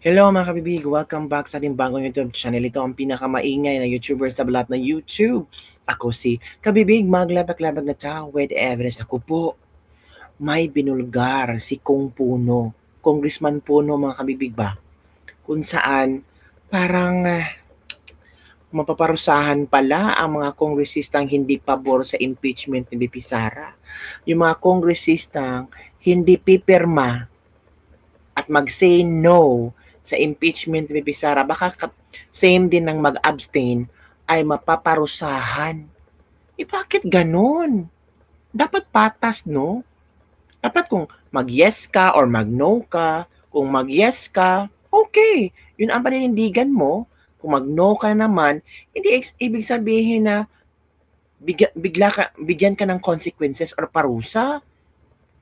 Hello mga kabibig! Welcome back sa ating bagong YouTube channel. Ito ang pinakamaingay na YouTuber sa balat ng YouTube. Ako si Kabibig, maglabag-labag na tao with evidence. Ako po, may binulgar si Kong Puno. Congressman Puno mga kabibig ba? Kung saan parang mapaparusahan pala ang mga kongresistang hindi pabor sa impeachment ni BP Sara. Yung mga kongresistang hindi pipirma at mag-say no sa impeachment ni BP Sara, baka same din ng mag-abstain ay mapaparusahan. Bakit ganun? Dapat patas, no? Dapat kung mag-yes ka or mag-no ka, kung mag-yes ka, okay. Yun ang paninindigan mo. Kung mag-no ka naman, hindi ibig sabihin na bigyan ka ng consequences or parusa.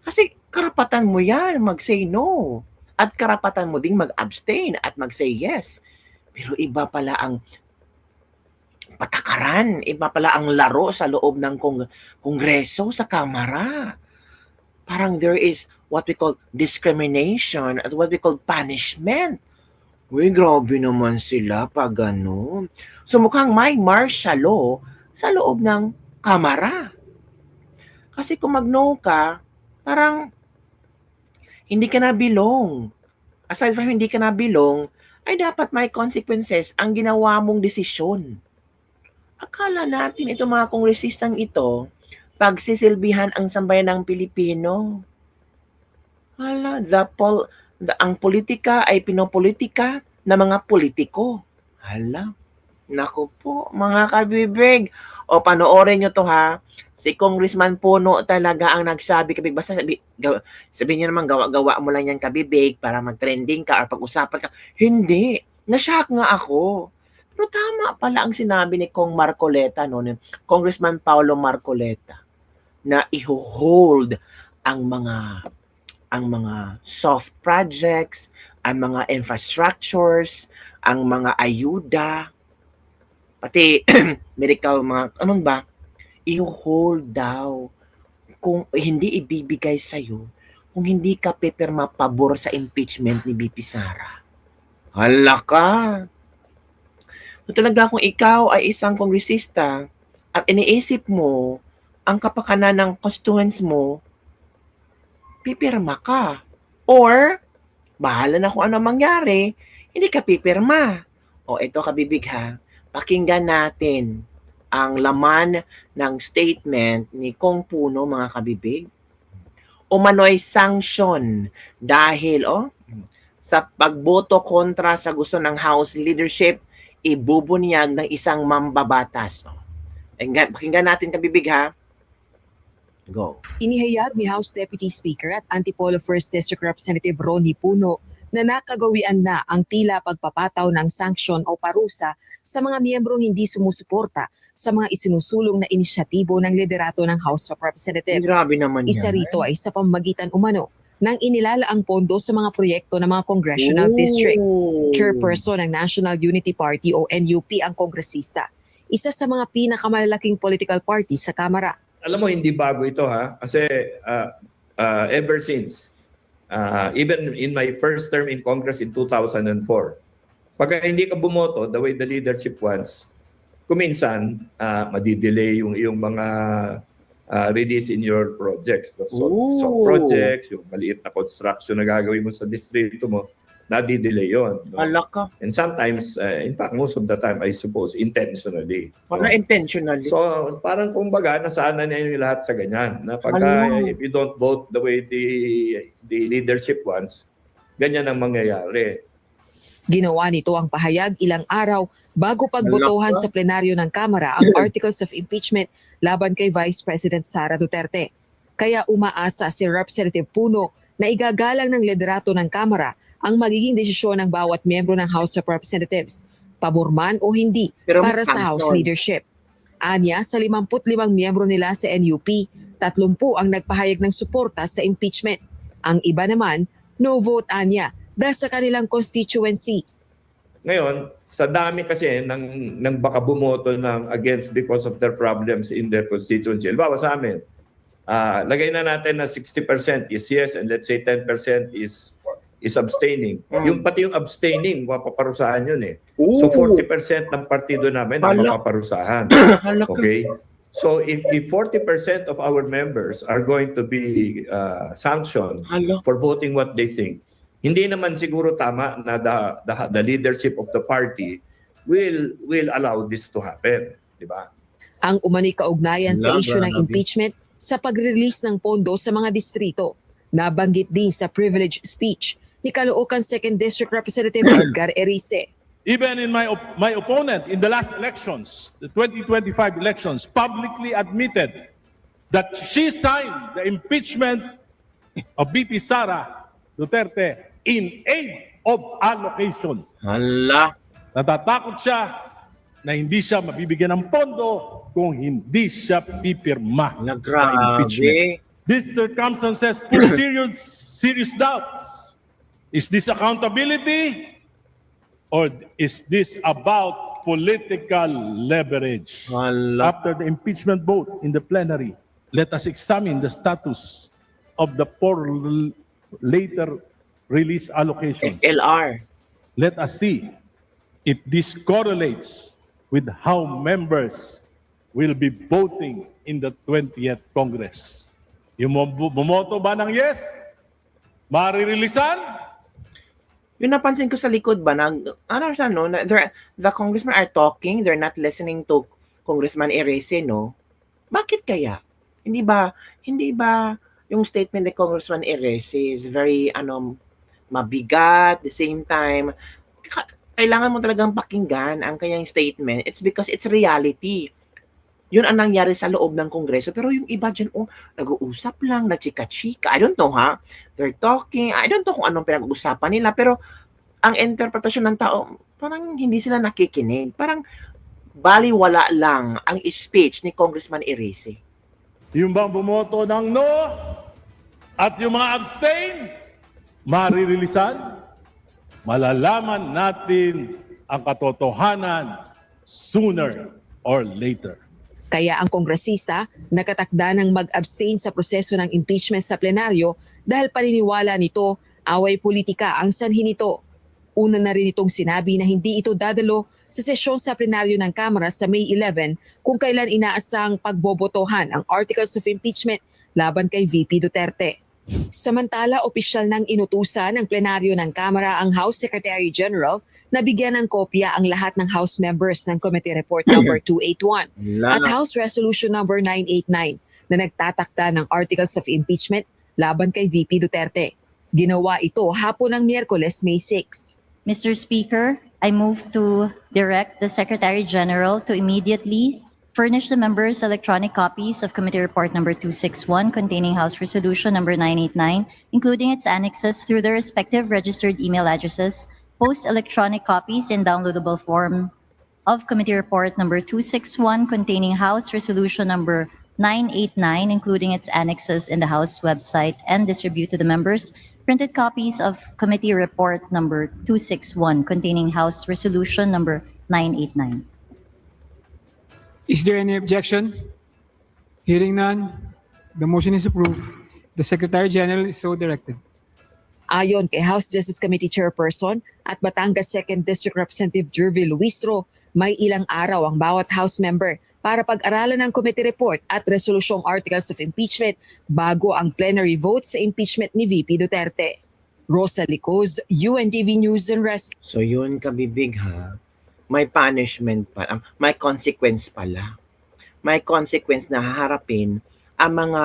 Kasi karapatan mo yan mag-say no. At karapatan mo ding mag-abstain at mag-say yes. Pero iba pala ang patakaran, iba pala ang laro sa loob ng kongreso, sa kamara. Parang there is what we call discrimination at what we call punishment. Uy, grabe naman sila pag gano'n. So mukhang may martial law sa loob ng kamara. Kasi kung mag-no ka, parang hindi ka na bilong. Aside from hindi ka na bilong, ay dapat may consequences ang ginawa mong desisyon. Akala natin itong mga kongresistang ito, pagsisilbihan ang sambayan ng Pilipino. Ang politika ay pinopolitika ng mga politiko. Naku po, mga kabibig. O panoorin nyo to ha. Si Congressman Puno talaga ang nagsabi, kabig. Basta sabihin nyo naman, gawa mo lang yan kabibig para mag-trending ka or pag-usapan ka. Hindi. Nashock nga ako. Pero tama pala ang sinabi ni Kong Marcoleta, no, ni Congressman Paulo Marcoleta, na i-hold ang mga soft projects, ang mga infrastructures, ang mga ayuda, pati medical, mga i-hold daw. Kung hindi ibibigay sa'yo, kung hindi ka pipirma pabor sa impeachment ni BP Sara. Hala ka! So talaga kung ikaw ay isang kongresista at iniisip mo ang kapakanan ng constituents mo, pipirma ka. Or, bahala na kung ano mangyari, hindi ka pipirma. O ito kabibig ha, pakinggan natin ang laman ng statement ni Kong Puno, mga kabibig. Umano'y sanction dahil sa pagboto kontra sa gusto ng House leadership, ibubunyag ng isang mambabatas. Pakinggan natin kabibig ha. Go. Inihayag ni House Deputy Speaker at Antipolo 1st District Representative Ronnie Puno na nakagawian na ang tila pagpapataw ng sanksyon o parusa sa mga miyembrong hindi sumusuporta sa mga isinusulong na inisyatibo ng liderato ng House of Representatives. Grabe naman Isa rito ay sa pamamagitan umano ng inilalaang pondo sa mga proyekto ng mga congressional district. Chairperson ng National Unity Party o NUP ang kongresista. Isa sa mga pinakamalalaking political party sa Kamara. Alam mo, hindi bago ito ha. Kasi ever since, even in my first term in Congress in 2004, pagka hindi ka bumoto the way the leadership wants, kuminsan madidelay yung iyong mga release in your projects. So projects, yung maliit na construction na gagawin mo sa distrito mo, nadidelay yun. No? Alaka. And sometimes, in fact, most of the time, I suppose, intentionally. Parang intentionally. So, parang kumbaga, nasaana na yung lahat sa ganyan. Na pagka, if you don't vote the way the leadership wants, ganyan ang mangyayari. Ginawa nito ang pahayag ilang araw bago pagbotohan sa plenaryo ng Kamara ang Articles of Impeachment laban kay Vice President Sara Duterte. Kaya umaasa si Representative Puno na igagalang ng liderato ng Kamara ang magiging desisyon ng bawat miyembro ng House of Representatives, pabor man o hindi, para sa House leadership. Anya, sa 55 miyembro nila sa NUP, 30 ang nagpahayag ng suporta sa impeachment. Ang iba naman, no vote anya, dahil sa kanilang constituencies. Ngayon, sa dami kasi ng baka bumoto ng against because of their problems in their constituency. Halimbawa sa amin, lagay na natin na 60% is yes and let's say 10% is is abstaining. Yung pati yung abstaining, mapaparusahan yun eh. Ooh. So 40% ng partido namin ang Hala. mapaparusahan. Hala ka. Okay? So if 40% of our members are going to be sanctioned Hala. for voting what they think, hindi naman siguro tama na the leadership of the party will allow this to happen, di ba? Ang umano'y kaugnayan sa Wala, issue ng grabe. impeachment sa pag-release ng pondo sa mga distrito. Nabanggit din sa privilege speech ni Caloocan 2nd District Representative Edgar Erice. Even in my opponent in the last elections, the 2025 elections, publicly admitted that she signed the impeachment of VP Sara Duterte in aid of allocation. Hala. Natatakot siya na hindi siya mabibigyan ng pondo kung hindi siya pipirma Hala, sa impeachment. grabe. These circumstances put serious doubts. Is this accountability or is this about political leverage? Hala. After the impeachment vote in the plenary, let us examine the status of the four later release allocations. FLR. Let us see if this correlates with how members will be voting in the 20th Congress. Yung bumoto ba ng yes? Maririlisan? Yung napansin ko sa likod ba, ano siya, no? The congressmen are talking, they're not listening to Congressman Erice, no? Bakit kaya? Hindi ba yung statement ni Congressman Erice is very, mabigat, the same time, kailangan mo talagang pakinggan ang kanyang statement. It's because it's reality. Yun ang nangyari sa loob ng Kongreso. Pero yung iba dyan, nag-uusap lang, nagchika-chika. I don't know, ha? They're talking. I don't know kung anong pinag-uusapan nila. Pero ang interpretasyon ng tao, parang hindi sila nakikinig. Parang baliwala lang ang speech ni Congressman Erice. Yung bang bumoto ng no at yung mga abstain, maririlisan? Malalaman natin ang katotohanan sooner or later. Kaya ang kongresista nakatakda ng mag-abstain sa proseso ng impeachment sa plenaryo dahil paniniwala nito away politika ang sanhi nito. Una na rin itong sinabi na hindi ito dadalo sa sesyon sa plenaryo ng Kamara sa May 11 kung kailan inaasang pagbobotohan ang articles of impeachment laban kay VP Duterte. Samantala, opisyal ng inutusan ng plenaryo ng Kamara ang House Secretary General na bigyan ng kopya ang lahat ng House members ng Committee Report number 281 at House Resolution number 989 na nagtatakda ng Articles of Impeachment laban kay VP Duterte. Ginawa ito hapon ng Miyerkules, May 6. Mr. Speaker, I move to direct the Secretary General to immediately furnish the members electronic copies of Committee Report number 261 containing House Resolution number 989, including its annexes through their respective registered email addresses, post electronic copies in downloadable form of Committee Report number 261 containing House Resolution number 989, including its annexes in the House website, and distribute to the members printed copies of Committee Report number 261 containing House Resolution number 989. Is there any objection? Hearing none, the motion is approved. The Secretary General is so directed. Ayon kay House Justice Committee Chairperson at Batangas 2nd District Representative Jervy Luistro, may ilang araw ang bawat House member para pag-aralan ng committee report at resolusyong articles of impeachment bago ang plenary vote sa impeachment ni VP Duterte. Rosa Licoz, UNTV News and Rescue. So yun, kabibig, ha? May punishment pa, may consequence pala. May consequence na haharapin ang mga,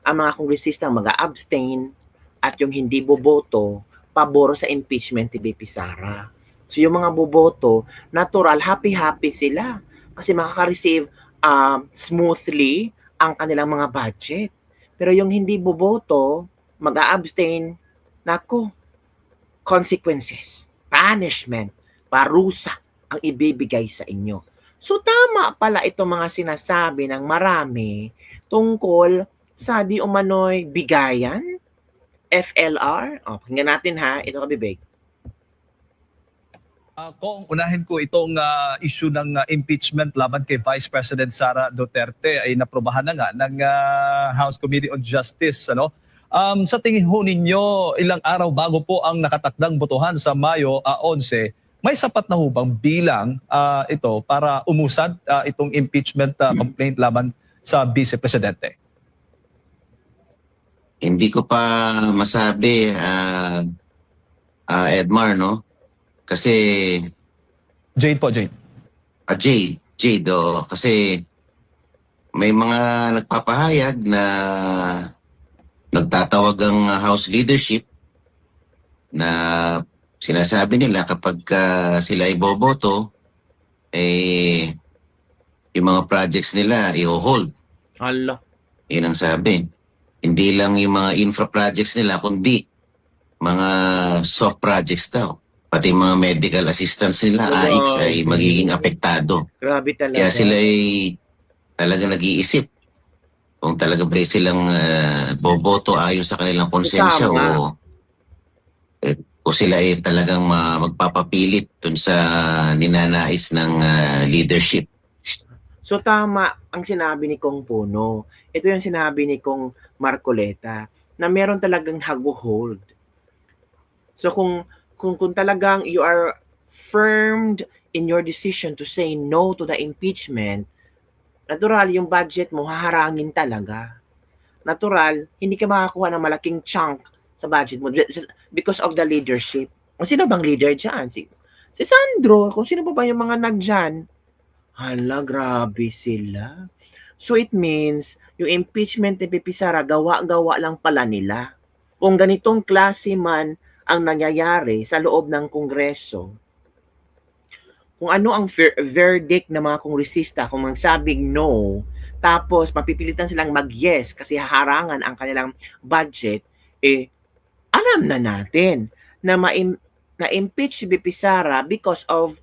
ang mga kongresistang mag-abstain at yung hindi boboto pabor sa impeachment ni VP Sara. So yung mga boboto, natural, happy-happy sila kasi makaka-receive smoothly ang kanilang mga budget. Pero yung hindi boboto, mag-abstain, nako, consequences, punishment, parusa ang ibibigay sa inyo. So tama pala itong mga sinasabi ng marami tungkol sa di umano'y bigayan, FLR. O, pakinggan natin, ha, ito kabibig. Kung unahin ko itong issue ng impeachment laban kay Vice President Sara Duterte ay naprobahan na nga ng House Committee on Justice, ano? Sa tingin ho ninyo, ilang araw bago po ang nakatakdang botohan sa Mayo 11, may sapat na ho bang bilang ito para umusad itong impeachment complaint laban sa Vice Presidente? Hindi ko pa masabi, Edmar, no? Kasi, Jade po, Jade. Jade, kasi may mga nagpapahayag na nagtatawag ang House leadership na sinasabi nila kapag sila iboboto, yung mga projects nila i-hold. Hala. Yun ang sabi. Hindi lang yung mga infra projects nila, kundi mga soft projects daw. Pati mga medical assistance nila, AIX, ay magiging apektado. Grabe talaga. Kaya sila ay talaga nag-iisip kung talaga ba silang boboto ayon sa kanilang konsensya Tama. o sila ay talagang magpapapilit dun sa ninanais ng leadership. So tama ang sinabi ni Kong Puno. Ito yung sinabi ni Kong Marcoleta na meron talagang hago-hold. So kung talagang you are firmed in your decision to say no to the impeachment, natural yung budget mo haharangin talaga. Natural, hindi ka makakuha ng malaking chunk sa budget mo because of the leadership. Kung sino bang leader dyan? Si Sandro, kung sino pa yung mga nagdyan. Hala, grabe sila. So it means, yung impeachment ni Pipi Sara, gawa-gawa lang pala nila. Kung ganitong klase man ang nangyayari sa loob ng Kongreso, kung ano ang verdict ng mga kongresista kung magsabing no, tapos mapipilitan silang mag-yes kasi haharangan ang kanilang budget, alam na natin na na-impeach si Pipi Sara because of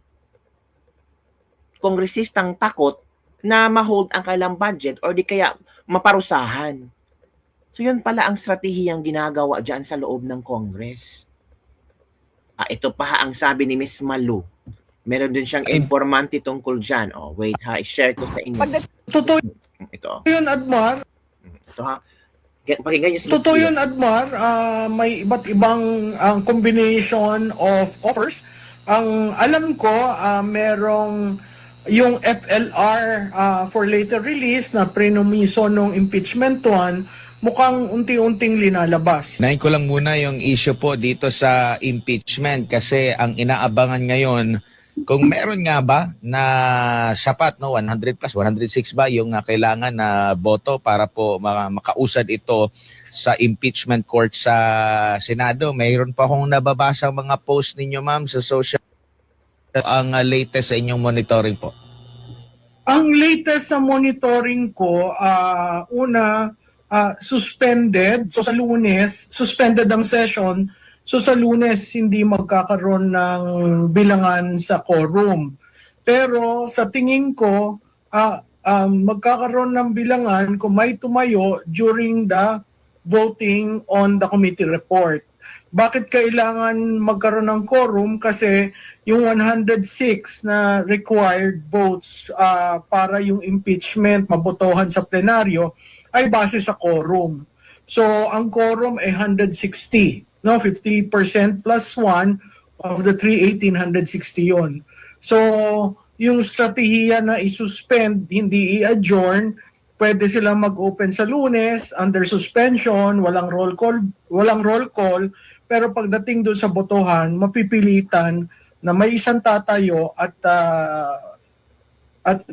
kongresistang takot na ma-hold ang kanilang budget or di kaya maparusahan. So yun pala ang stratehiyang ginagawa dyan sa loob ng Congress. Ito pa ang sabi ni Miss Malu. Meron din siyang informante tungkol dyan. Wait ha, i-share ko sa inyo. Totoo Ito. yun, Admar. Ito ha. Pakinggan niyo si Totoo yun, Admar. May iba't ibang combination of offers. Ang alam ko, merong yung FLR for later release na prenumiso ng impeachment 1, mukhang unti-unting linalabas. Nahin ko lang muna yung issue po dito sa impeachment kasi ang inaabangan ngayon, kung meron nga ba na sapat, no, 100 plus, 106 ba yung kailangan na boto para po makausad ito sa impeachment court sa Senado. Mayroon pa akong nababasang mga post ninyo, ma'am, sa social. Ang latest sa inyong monitoring po? Ang latest sa monitoring ko, suspended. So sa Lunes, suspended ang session. So sa Lunes, hindi magkakaroon ng bilangan sa quorum. Pero sa tingin ko, magkakaroon ng bilangan kung may tumayo during the voting on the committee report. Bakit kailangan magkaroon ng quorum? Kasi yung 106 na required votes para yung impeachment mabotohan sa plenaryo ay base sa quorum. So ang quorum ay 160, no? 50% plus 1 of the 318, 160 yon. So yung strategiya na isuspend, hindi i-adjourn, pwede silang mag-open sa Lunes under suspension, walang roll call, pero pagdating doon sa botohan, mapipilitan na may isang tatayo at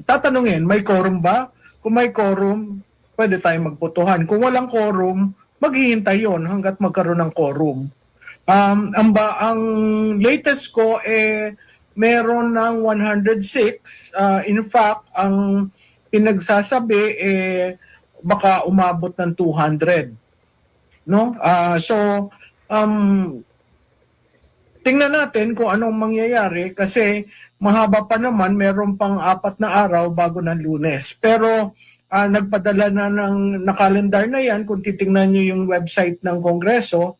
tatanungin, may quorum ba? Kung may quorum, pwede tayong magbotohan. Kung walang quorum, maghihintay yon hanggat magkaroon ng quorum. Ang latest ko meron ng 106. In fact, ang pinagsasabi baka umabot ng 200. No? Tingnan natin kung anong mangyayari kasi mahaba pa naman, meron pang 4 na araw bago ng Lunes. Pero nagpadala na ng nakalendar na yan kung titingnan nyo yung website ng Kongreso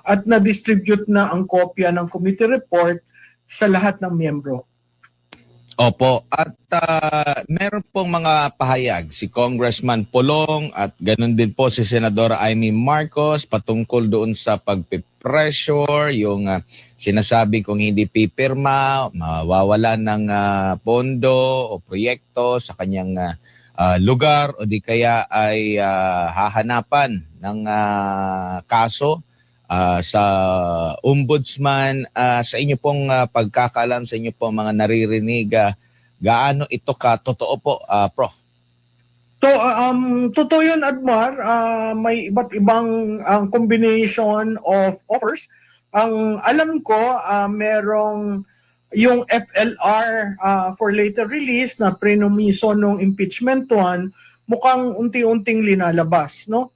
at na-distribute na ang kopya ng committee report sa lahat ng miyembro. Opo, at meron pong mga pahayag si Congressman Pulong at ganun din po si Senadora Amy Marcos patungkol doon sa pagpipressure, yung sinasabi kung hindi pipirma, mawawala ng pondo o proyekto sa kanyang lugar o di kaya ay hahanapan ng kaso sa ombudsman. Sa inyo pong pagkakaalam, sa inyo pong mga naririnig, gaano ito totoo po, Prof? So, totoo yun, Admar. May iba't ibang combination of offers. Ang alam ko, merong yung FLR for later release na prenomiso ng impeachment one, mukhang unti-unting linalabas, no?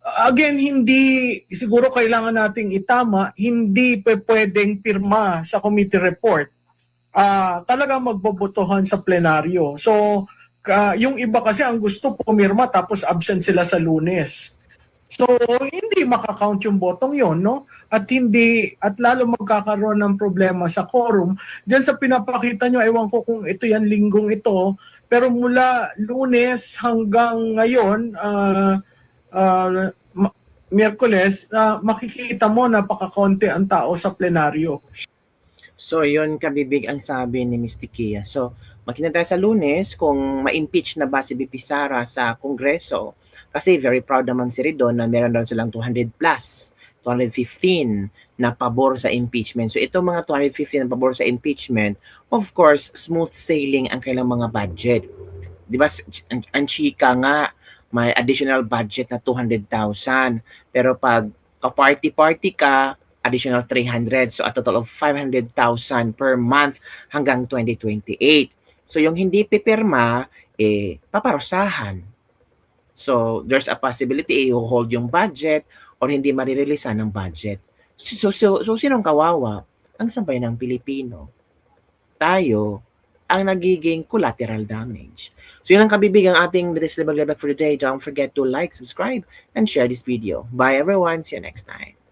Again, hindi siguro kailangan nating itama, hindi pwedeng pirma sa committee report. Talagang magbobotohan sa plenaryo. So, yung iba kasi ang gusto pumirma tapos absent sila sa Lunes. So, hindi makakount yung botong yon, no? At lalo magkakaroon ng problema sa quorum. Diyan sa pinapakita nyo, ewan ko kung ito yan linggong ito, pero mula Lunes hanggang ngayon, Miyerkules, makikita mo napakakonti ang tao sa plenaryo. So, yun kabibig ang sabi ni Ms. Tikia. So, makita tayo sa Lunes kung ma-impeach na ba si BP Sara sa Kongreso. Kasi very proud naman si Ridon na meron daw silang 200 plus, 215 na pabor sa impeachment. So, itong mga 215 na pabor sa impeachment, of course, smooth sailing ang kailang mga budget. Di ba, ang chika nga, may additional budget na 200,000. Pero pag ka-party-party ka, additional 300. So a total of 500,000 per month hanggang 2028. So yung hindi pipirma, paparusahan. So there's a possibility i-hold yung budget or hindi marireleasan ng budget. So sinong kawawa? Ang sambayan ng Pilipino. Tayo ang nagiging collateral damage. So yun ang kabibig ang ating Bitis Libag for today. Don't forget to like, subscribe, and share this video. Bye everyone. See you next time.